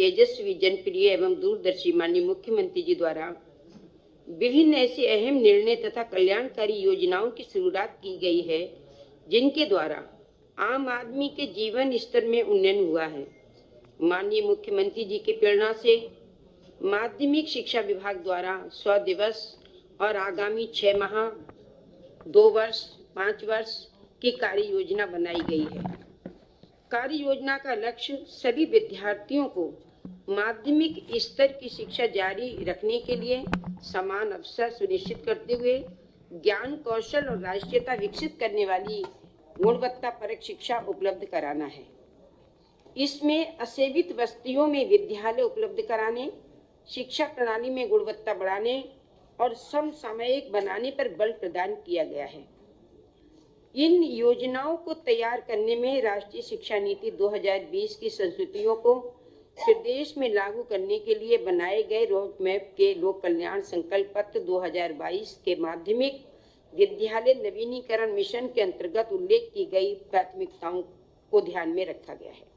तेजस्वी, जनप्रिय एवं दूरदर्शी माननीय मुख्यमंत्री जी द्वारा विभिन्न ऐसे अहम निर्णय तथा कल्याणकारी योजनाओं की शुरुआत की गई है, जिनके द्वारा आम आदमी के जीवन स्तर में उन्नयन हुआ है। माननीय मुख्यमंत्री जी की प्रेरणा से माध्यमिक शिक्षा विभाग द्वारा 100 दिवस और आगामी 6 माह, 2 वर्ष, 5 वर्ष की कार्य योजना बनाई गई है। कार्य योजना का लक्ष्य सभी विद्यार्थियों को माध्यमिक स्तर की शिक्षा जारी रखने के लिए समान अवसर सुनिश्चित करते हुए ज्ञान, कौशल और राष्ट्रीयता विकसित करने वाली गुणवत्तापरक शिक्षा उपलब्ध कराना है। इसमें असेवित बस्तियों में विद्यालय उपलब्ध कराने, शिक्षा प्रणाली में गुणवत्ता बढ़ाने और समसामयिक बनाने पर बल प्रदान किया गया है। इन योजनाओं को तैयार करने में राष्ट्रीय शिक्षा नीति 2020 की संस्तुतियों को प्रदेश में लागू करने के लिए बनाए गए रोड मैप के लोक कल्याण संकल्प पत्र 2022 के माध्यमिक विद्यालय नवीनीकरण मिशन के अंतर्गत उल्लेख की गई प्राथमिकताओं को ध्यान में रखा गया है।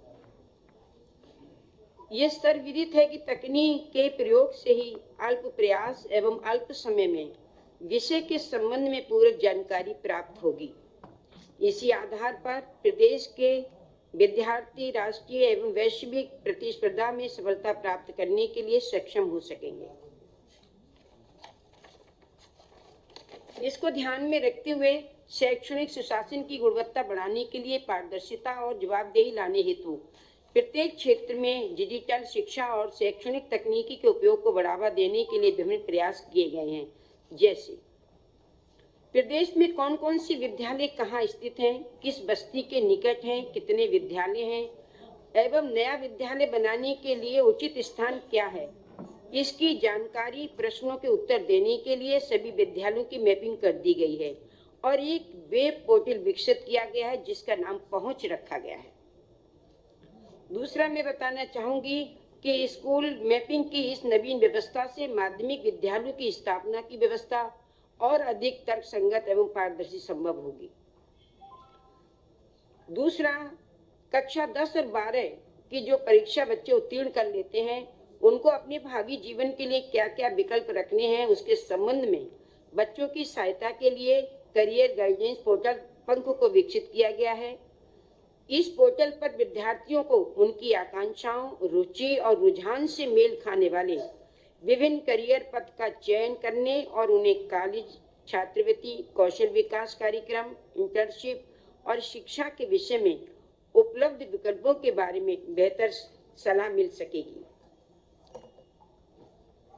यह सर्वविदित है कि तकनीक के प्रयोग से ही अल्प प्रयास एवं अल्प समय में विषय के संबंध में पूरक जानकारी प्राप्त होगी। इसी आधार पर प्रदेश के विद्यार्थी राष्ट्रीय एवं वैश्विक प्रतिस्पर्धा में सफलता प्राप्त करने के लिए सक्षम हो सकेंगे। इसको ध्यान में रखते हुए शैक्षणिक सुशासन की गुणवत्ता बढ़ाने के लिए पारदर्शिता और जवाबदेही लाने हेतु प्रत्येक क्षेत्र में डिजिटल शिक्षा और शैक्षणिक तकनीकी के उपयोग को बढ़ावा देने के लिए विभिन्न प्रयास किए गए हैं। जैसे प्रदेश में कौन कौन सी विद्यालय कहाँ स्थित हैं, किस बस्ती के निकट हैं, कितने विद्यालय हैं एवं नया विद्यालय बनाने के लिए उचित स्थान क्या है, इसकी जानकारी प्रश्नों के उत्तर देने के लिए सभी विद्यालयों की मैपिंग कर दी गई है और एक वेब पोर्टल विकसित किया गया है जिसका नाम पहुंच रखा गया है। दूसरा मैं बताना चाहूंगी कि स्कूल मैपिंग की इस नवीन व्यवस्था से माध्यमिक विद्यालयों की स्थापना की व्यवस्था और अधिक तर्कसंगत एवं पारदर्शी संभव होगी। दूसरा, कक्षा 10 और 12 की जो परीक्षा बच्चे उत्तीर्ण कर लेते हैं, उनको अपने भावी जीवन के लिए क्या क्या विकल्प रखने हैं, उसके संबंध में बच्चों की सहायता के लिए करियर गाइडेंस पोर्टल पंख को विकसित किया गया है। इस पोर्टल पर विद्यार्थियों को उनकी आकांक्षाओं, रुचि और रुझान से मेल खाने वाले विभिन्न करियर पथ का चयन करने और उन्हें कॉलेज, छात्रवृत्ति, कौशल विकास कार्यक्रम, इंटर्नशिप और शिक्षा के विषय में उपलब्ध विकल्पों के बारे में बेहतर सलाह मिल सकेगी।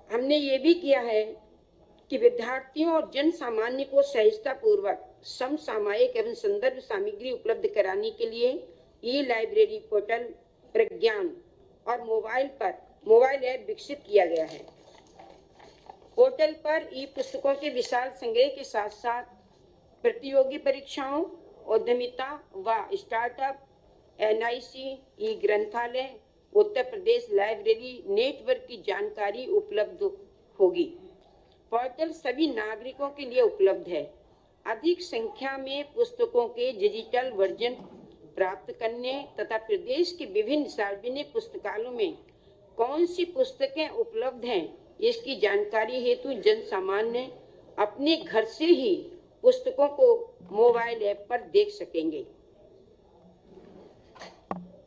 हमने ये भी किया है कि विद्यार्थियों और जन सामान्य को सहजता पूर्वक समसामयिक एवं संदर्भ सामग्री उपलब्ध कराने के लिए ई लाइब्रेरी पोर्टल प्रज्ञान और मोबाइल ऐप विकसित किया गया है। पोर्टल पर ई पुस्तकों के विशाल संग्रह के साथ साथ प्रतियोगी परीक्षाओं, उद्यमिता व स्टार्टअप, NIC, ई ग्रंथालय, उत्तर प्रदेश लाइब्रेरी नेटवर्क की जानकारी उपलब्ध होगी। पोर्टल सभी नागरिकों के लिए उपलब्ध है। अधिक संख्या में पुस्तकों के डिजिटल वर्जन प्राप्त करने तथा प्रदेश के विभिन्न सार्वजनिक पुस्तकालयों में कौन सी पुस्तकें उपलब्ध हैं, इसकी जानकारी हेतु जन सामान्य अपने घर से ही पुस्तकों को मोबाइल ऐप पर देख सकेंगे।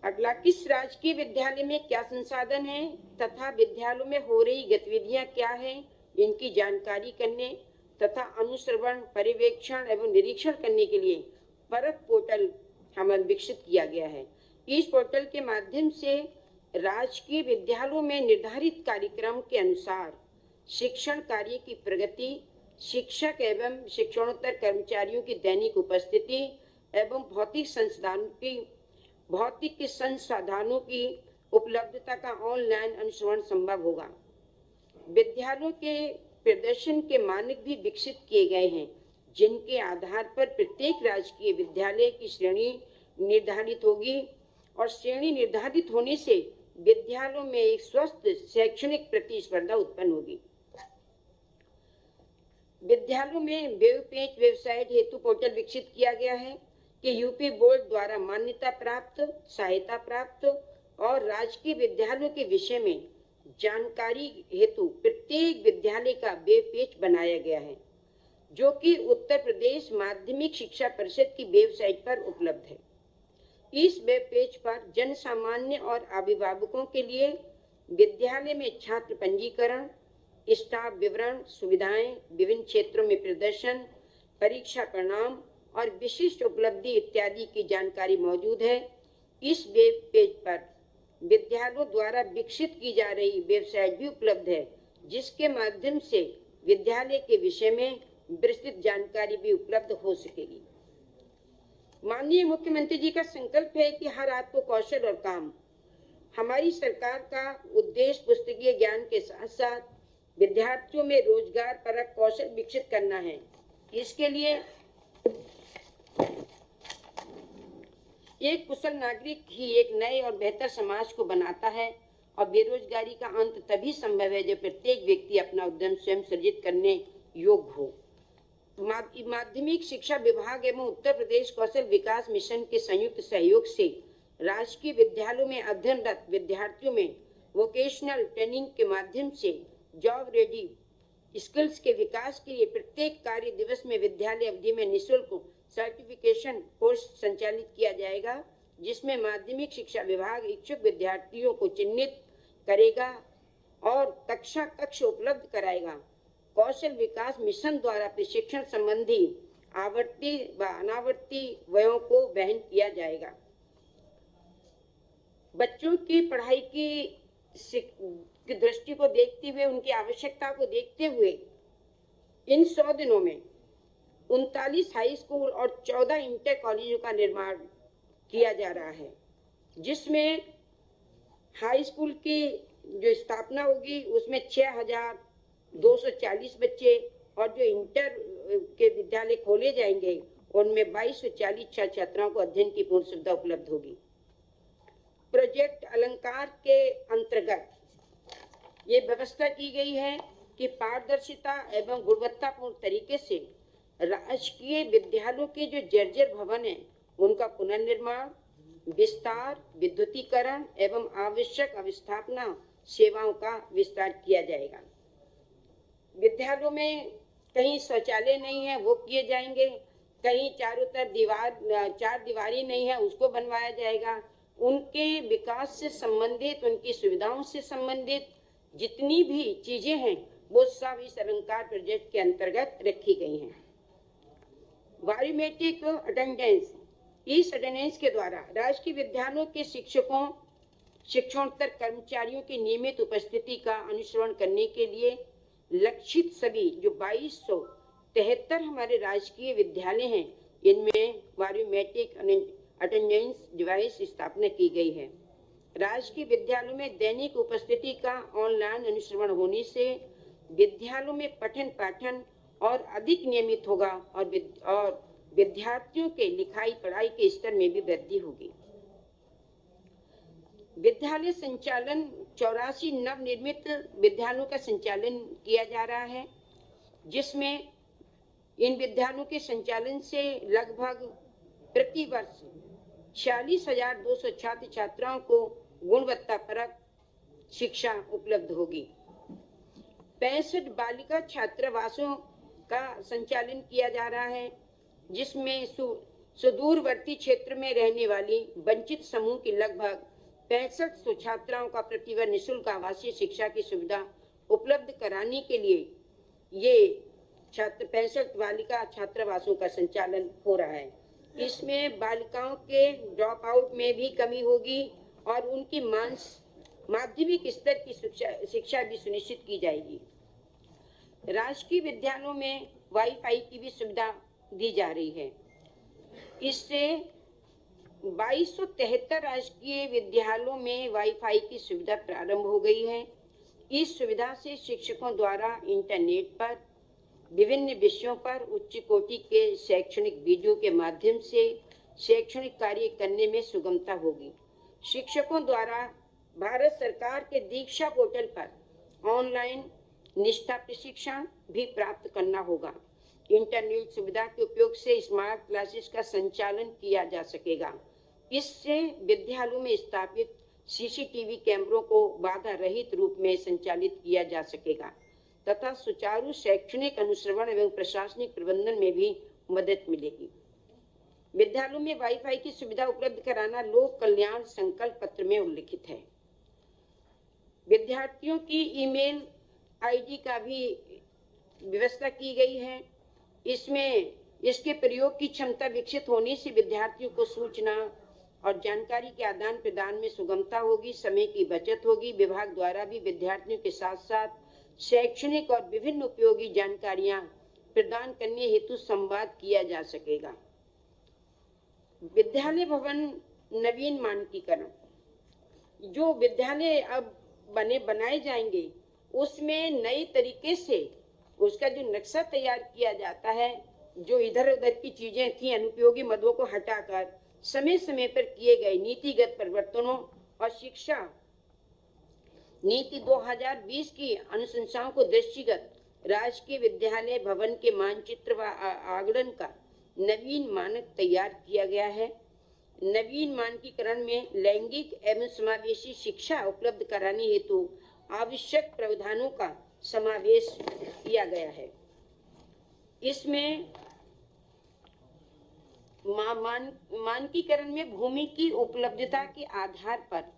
अगला, किस राजकीय विद्यालय में क्या संसाधन है तथा विद्यालयों में हो रही गतिविधियां क्या हैं, इनकी जानकारी करने तथा अनुश्रवण, पर्यवेक्षण एवं निरीक्षण करने के लिए परख पोर्टल हमें विकसित किया गया है। इस पोर्टल के माध्यम से राजकीय विद्यालयों में निर्धारित कार्यक्रम के अनुसार शिक्षण कार्य की प्रगति, शिक्षक एवं शिक्षणोत्तर कर्मचारियों की दैनिक उपस्थिति एवं भौतिक संसाधनों की उपलब्धता का ऑनलाइन अनुश्रवण संभव होगा। विद्यालयों के प्रदर्शन के मानक भी विकसित किए गए हैं, जिनके आधार पर प्रत्येक राजकीय विद्यालय की श्रेणी निर्धारित होगी और श्रेणी निर्धारित होने से विद्यालयों में एक स्वस्थ शैक्षणिक प्रतिस्पर्धा उत्पन्न होगी। विद्यालयों में वेब पेज, वेबसाइट हेतु पोर्टल विकसित किया गया है कि यूपी बोर्ड द्वारा मान्यता प्राप्त, सहायता प्राप्त और राजकीय विद्यालयों के विषय में जानकारी हेतु प्रत्येक विद्यालय का वेब पेज बनाया गया है, जो कि उत्तर प्रदेश माध्यमिक शिक्षा परिषद की वेबसाइट पर उपलब्ध है। इस वेब पेज पर जन सामान्य और अभिभावकों के लिए विद्यालय में छात्र पंजीकरण, स्टाफ विवरण, सुविधाएं, विभिन्न क्षेत्रों में प्रदर्शन, परीक्षा परिणाम और विशिष्ट उपलब्धि इत्यादि की जानकारी मौजूद है। इस वेब पेज पर विद्यालयों द्वारा विकसित की जा रही वेबसाइट भी उपलब्ध है, जिसके माध्यम से विद्यालय के विषय में विस्तृत जानकारी भी उपलब्ध हो सकेगी। माननीय मुख्यमंत्री जी का संकल्प है कि हर हाथ को कौशल और काम। हमारी सरकार का उद्देश्य पुस्तकीय ज्ञान के साथ साथ विद्यार्थियों में रोजगार परक कौशल विकसित करना है। इसके लिए एक कुशल नागरिक ही एक नए और बेहतर समाज को बनाता है और बेरोजगारी का अंत तभी संभव है जब प्रत्येक व्यक्ति अपना उद्यम स्वयं सृजित करने योग्य हो। माध्यमिक शिक्षा विभाग एवं उत्तर प्रदेश कौशल विकास मिशन के संयुक्त सहयोग से राजकीय विद्यालयों में अध्ययनरत विद्यार्थियों में वोकेशनल ट्रेनिंग के माध्यम से जॉब रेडी स्किल्स के विकास के लिए प्रत्येक कार्य दिवस में विद्यालय अवधि में निःशुल्क सर्टिफिकेशन कोर्स संचालित किया जाएगा, जिसमें माध्यमिक शिक्षा विभाग इच्छुक विद्यार्थियों को चिन्हित करेगा और कक्षा कक्ष उपलब्ध कराएगा। कौशल विकास मिशन द्वारा प्रशिक्षण संबंधी आवर्ती व अनावर्ती व्ययों को वहन किया जाएगा। बच्चों की पढ़ाई की दृष्टि को देखते हुए, उनकी आवश्यकता को देखते हुए इन 100 दिनों में 39 हाई स्कूल और 14 इंटर कॉलेजों का निर्माण किया जा रहा है, जिसमें हाई स्कूल की जो स्थापना होगी उसमें 6,240 बच्चे और जो इंटर के विद्यालय खोले जाएंगे उनमें 2,240 छात्र छात्राओं को अध्ययन की पूर्ण सुविधा उपलब्ध होगी। प्रोजेक्ट अलंकार के अंतर्गत ये व्यवस्था की गई है कि पारदर्शिता एवं गुणवत्तापूर्ण तरीके से राजकीय विद्यालयों के जो जर्जर भवन है उनका पुनर्निर्माण, विस्तार, विद्युतीकरण एवं आवश्यक अवस्थापना सेवाओं का विस्तार किया जाएगा। विद्यालयों में कहीं शौचालय नहीं है वो किए जाएंगे, कहीं चारों तरफ चार दीवारी नहीं है उसको बनवाया जाएगा। उनके विकास से संबंधित, उनकी सुविधाओं से संबंधित जितनी भी चीजें हैं वो सब इस अलंकार प्रोजेक्ट के अंतर्गत रखी गई हैं। बायोमेट्रिक अटेंडेंस, इस अटेंडेंस के द्वारा राजकीय विद्यालयों के शिक्षकों, शिक्षणोत्तर कर्मचारियों की नियमित उपस्थिति का अनुसरण करने के लिए लक्षित सभी जो 2273 हमारे राजकीय विद्यालय हैं इनमें बायोमेट्रिक अटेंडेंस डिवाइस स्थापना की गई है। राजकीय विद्यालयों में दैनिक उपस्थिति का ऑनलाइन अनुश्रवण होने से विद्यालयों में पठन पाठन और अधिक नियमित होगा और विद्यार्थियों के लिखाई पढ़ाई के स्तर में भी वृद्धि होगी। विद्यालय संचालन 84 नवनिर्मित विद्यालयों का संचालन किया जा रहा है, जिसमें इन विद्यालयों के संचालन से लगभग प्रति वर्ष 46,200 छात्र छात्राओं को गुणवत्तापरक शिक्षा उपलब्ध होगी। 65 बालिका छात्रावासों का संचालन किया जा रहा है, जिसमें सुदूरवर्ती क्षेत्र में रहने वाली वंचित समूह की लगभग 6500 छात्राओं का प्रतिवर्ष निःशुल्क आवासीय शिक्षा की सुविधा उपलब्ध कराने के लिए ये 65 बालिका छात्रावासों का संचालन हो रहा है। इसमें बालिकाओं के ड्रॉप आउट में भी कमी होगी और उनकी माध्यमिक स्तर की शिक्षा भी सुनिश्चित की जाएगी। राजकीय विद्यालयों में वाईफाई की भी सुविधा दी जा रही है। इससे 2273 राजकीय विद्यालयों में वाईफाई की सुविधा प्रारंभ हो गई है। इस सुविधा से शिक्षकों द्वारा इंटरनेट पर विभिन्न विषयों पर उच्च कोटि के शैक्षणिक वीडियो के माध्यम से शैक्षणिक कार्य करने में सुगमता होगी। शिक्षकों द्वारा भारत सरकार के दीक्षा पोर्टल पर ऑनलाइन निष्ठा प्रशिक्षण भी प्राप्त करना होगा। इंटरनेट सुविधा के उपयोग से स्मार्ट क्लासेस का संचालन किया जा सकेगा। इससे विद्यालयों में स्थापित सीसीटीवी कैमरों को बाधा रहित रूप में संचालित किया जा सकेगा तथा सुचारू शैक्षणिक अनुश्रवण एवं प्रशासनिक प्रबंधन में भी मदद मिलेगी। विद्यालयों में वाईफाई की सुविधा उपलब्ध कराना लोक कल्याण संकल्प पत्र में उल्लिखित है। विद्यार्थियों की ईमेल आईडी का भी व्यवस्था की गई है। इसके प्रयोग की क्षमता विकसित होने से विद्यार्थियों को सूचना और जानकारी के आदान प्रदान में सुगमता होगी, समय की बचत होगी। विभाग द्वारा भी विद्यार्थियों के साथ साथ शैक्षणिक और विभिन्न उपयोगी जानकारियां प्रदान करने हेतु संवाद किया जा सकेगा। विद्यालय भवन नवीन मानकीकरण, जो विद्यालय अब बनाए जाएंगे उसमें नए तरीके से उसका जो नक्शा तैयार किया जाता है, जो इधर उधर की चीजें थी अनुपयोगी मदों को हटाकर समय समय पर किए गए नीतिगत परिवर्तनों और शिक्षा नीति 2020 की अनुशंसाओं को दृष्टिगत राजकीय विद्यालय भवन के मानचित्र व आगणन का नवीन मानक तैयार किया गया है। नवीन मानकीकरण में लैंगिक एवं समावेशी शिक्षा उपलब्ध कराने हेतु आवश्यक प्रावधानों का समावेश किया गया है। इसमें मानकीकरण में भूमि की उपलब्धता के आधार पर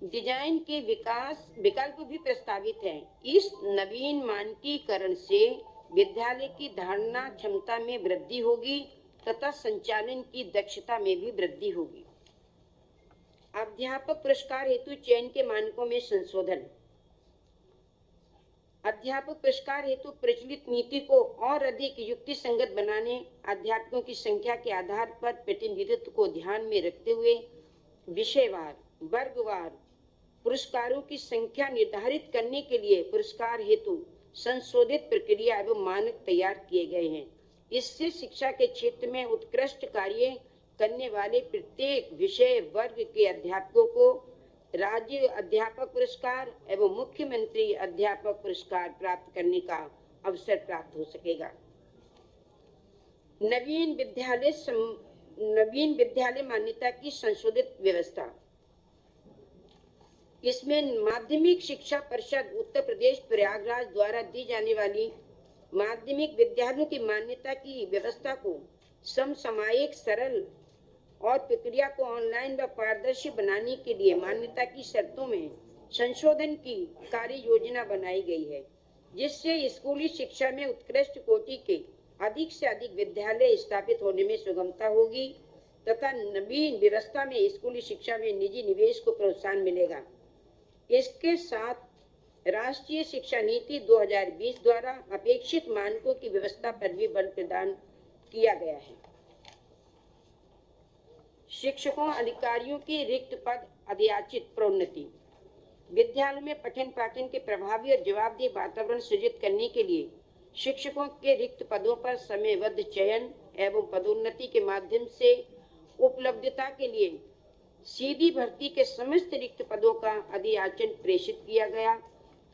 डिजाइन के विकल्प भी प्रस्तावित हैं। इस नवीन मानकीकरण से विद्यालय की धारणा क्षमता में वृद्धि होगी तथा संचालन की दक्षता में भी वृद्धि होगी। अध्यापक पुरस्कार हेतु चयन के मानकों में संशोधन। अध्यापक पुरस्कार हेतु प्रचलित नीति को और अधिक युक्ति संगत बनाने, अध्यापकों की संख्या के आधार पर प्रतिनिधित्व को ध्यान में रखते हुए विषयवार, वर्गवार पुरस्कारों की संख्या निर्धारित करने के लिए पुरस्कार हेतु संशोधित प्रक्रिया एवं मानक तैयार किए गए हैं। इससे शिक्षा के क्षेत्र में उत्कृष्ट कार्य करने वाले प्रत्येक विषय वर्ग के अध्यापकों को राज्य अध्यापक पुरस्कार एवं मुख्यमंत्री अध्यापक पुरस्कार प्राप्त करने का अवसर प्राप्त हो सकेगा। नवीन विद्यालय मान्यता की संशोधित व्यवस्था। इसमें माध्यमिक शिक्षा परिषद उत्तर प्रदेश प्रयागराज द्वारा दी जाने वाली माध्यमिक विद्यालयों की मान्यता की व्यवस्था को समसामयिक, सरल और प्रक्रिया को ऑनलाइन व पारदर्शी बनाने के लिए मान्यता की शर्तों में संशोधन की कार्य योजना बनाई गई है, जिससे स्कूली शिक्षा में उत्कृष्ट कोटि के अधिक से अधिक विद्यालय स्थापित होने में सुगमता होगी तथा नवीन व्यवस्था में स्कूली शिक्षा में निजी निवेश को प्रोत्साहन मिलेगा। इसके साथ राष्ट्रीय शिक्षा नीति 2020 द्वारा अपेक्षित मानकों की व्यवस्था पर भी बल प्रदान किया गया है। शिक्षकों अधिकारियों के रिक्त पद अध्याचित प्रोन्नति। विद्यालयों में पठन पाठन के प्रभावी और जवाबदेह वातावरण सृजित करने के लिए शिक्षकों के रिक्त पदों पर समयबद्ध चयन एवं पदोन्नति के माध्यम से उपलब्धता के लिए सीधी भर्ती के समस्त रिक्त पदों का अधियाचन प्रेषित किया गया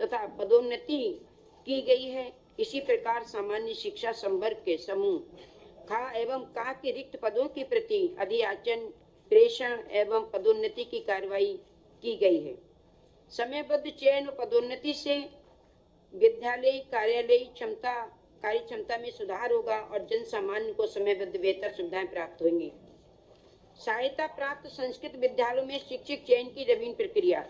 तथा पदोन्नति की गई है। इसी प्रकार सामान्य शिक्षा संवर्ग के समूह खा एवं का के रिक्त पदों के प्रति अधियाचन, प्रेषण एवं पदोन्नति की कार्रवाई की गई है। समयबद्ध चयन और पदोन्नति से विद्यालय कार्य क्षमता में सुधार होगा और जन सामान्य को समयबद्ध बेहतर सुविधाएं प्राप्त होंगी। सहायता प्राप्त संस्कृत विद्यालयों में शिक्षक चयन की नवीन प्रक्रिया।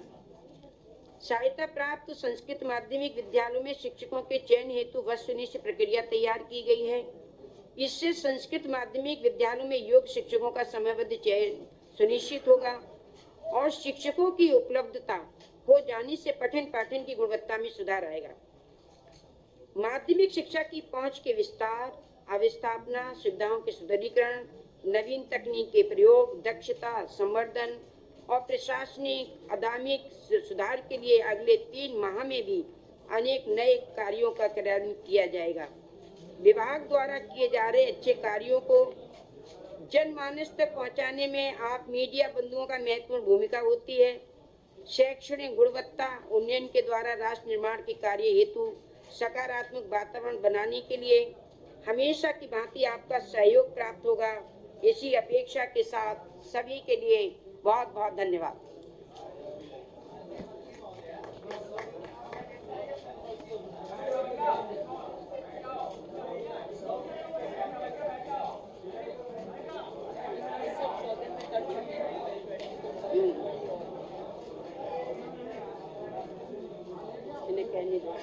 सहायता प्राप्त संस्कृत माध्यमिक विद्यालयों में शिक्षकों के चयन हेतु वस्तुनिष्ठ प्रक्रिया तैयार की गई है। इससे संस्कृत माध्यमिक विद्यालयों में योग्य शिक्षकों का समयबद्ध चयन सुनिश्चित होगा और शिक्षकों की उपलब्धता हो जाने से पठन पाठन की गुणवत्ता में सुधार आएगा। माध्यमिक शिक्षा की पहुंच के विस्तार, अवस्थापना, सुविधाओं के सुदृढ़ीकरण, नवीन तकनीक के प्रयोग, दक्षता संवर्धन और प्रशासनिक अकादमिक सुधार के लिए अगले 3 माह में भी अनेक नए कार्यों का क्रियान्वयन किया जाएगा। विभाग द्वारा किए जा रहे अच्छे कार्यों को जनमानस तक पहुंचाने में आप मीडिया बंधुओं का महत्वपूर्ण भूमिका होती है। शैक्षणिक गुणवत्ता उन्नयन के द्वारा राष्ट्र निर्माण के कार्य हेतु सकारात्मक वातावरण बनाने के लिए हमेशा की भांति आपका सहयोग प्राप्त होगा। इसी अपेक्षा के साथ सभी के लिए बहुत बहुत धन्यवाद। रहने दो।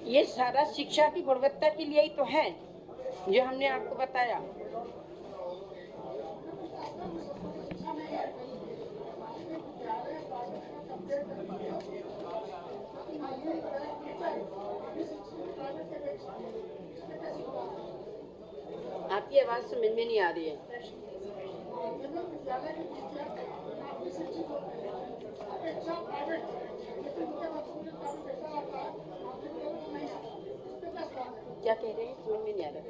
ये सारा शिक्षा की गुणवत्ता के लिए ही तो है जो हमने आपको बताया। आपकी आवाज समझ में नहीं आ रही है। क्या कह रहे हैं, समझ में नहीं आ रहा।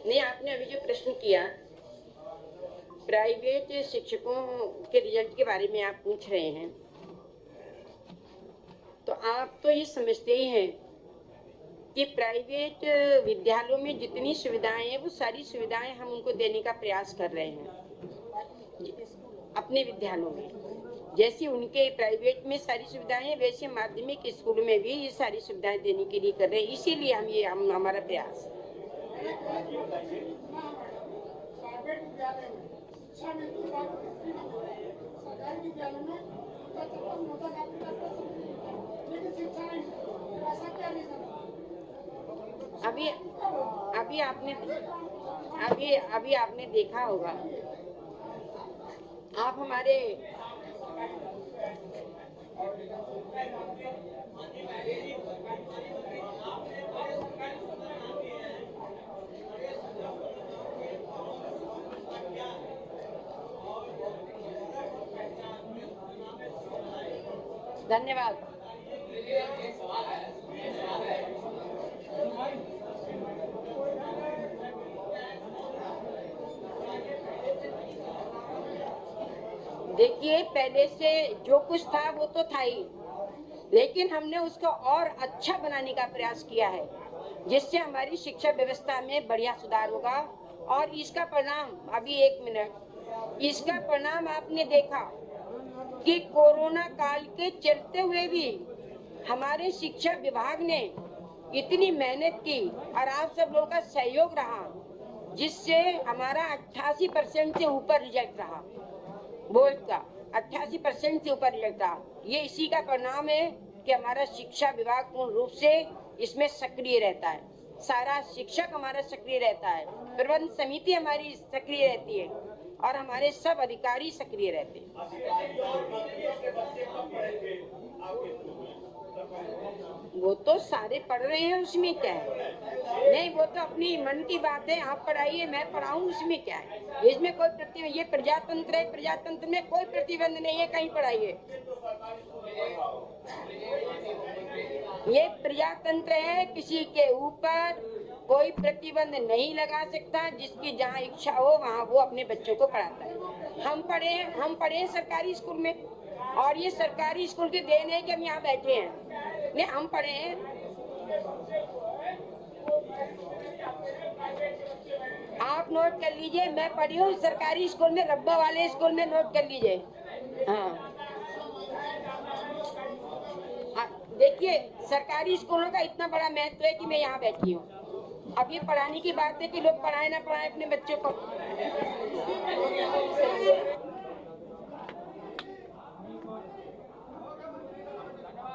नहीं, आपने अभी जो प्रश्न किया प्राइवेट शिक्षकों के रिजल्ट के बारे में आप पूछ रहे हैं, तो आप तो ये समझते ही हैं कि प्राइवेट विद्यालयों में जितनी सुविधाएं हैं वो सारी सुविधाएं हम उनको देने का प्रयास कर रहे हैं अपने विद्यालयों में। जैसे उनके प्राइवेट में सारी सुविधाएं हैं वैसे माध्यमिक स्कूल में भी ये सारी सुविधाएं देने के लिए कर रहे हैं। इसीलिए हम हमारा प्रयास अभी आपने देखा होगा, आप हमारे धन्यवाद। देखिए, पहले से जो कुछ था वो तो था ही, लेकिन हमने उसको और अच्छा बनाने का प्रयास किया है जिससे हमारी शिक्षा व्यवस्था में बढ़िया सुधार होगा। और इसका परिणाम, अभी एक मिनट, इसका परिणाम आपने देखा कि कोरोना काल के चलते हुए भी हमारे शिक्षा विभाग ने इतनी मेहनत की और आप सब लोगों का सहयोग रहा जिससे हमारा 88% से ऊपर रिजल्ट रहा। बोर्ड का 88% से ऊपर रिजल्ट रहा। ये इसी का परिणाम है कि हमारा शिक्षा विभाग पूर्ण रूप से इसमें सक्रिय रहता है, सारा शिक्षक हमारा सक्रिय रहता है, प्रबंध समिति हमारी सक्रिय रहती है और हमारे सब अधिकारी सक्रिय रहते हैं। वो तो सारे पढ़ रहे हैं, उसमें क्या है? नहीं, वो तो अपनी मन की बात है, आप पढ़ाइए मैं पढ़ाऊं, उसमें क्या है? इसमें कोई प्रतिबंध, ये प्रजातंत्र है, प्रजातंत्र में कोई प्रतिबंध नहीं है, कहीं पढ़ाइए। ये प्रजातंत्र है, किसी के ऊपर कोई प्रतिबंध नहीं लगा सकता। जिसकी जहाँ इच्छा हो वहाँ वो अपने बच्चों को पढ़ाता है। हम पढ़े सरकारी स्कूल में, और ये सरकारी स्कूल की देन है कि हम यहाँ बैठे हैं। नहीं, हम पढ़े हैं। आप नोट कर लीजिए, मैं पढ़ी हूँ सरकारी स्कूल में, रब्बा वाले स्कूल में, नोट कर लीजिए। हाँ, देखिए, सरकारी स्कूलों का इतना बड़ा महत्व है कि मैं यहाँ बैठी हूँ। अब ये पढ़ाने की बात है कि लोग पढ़ाए ना पढ़ाए अपने बच्चों को।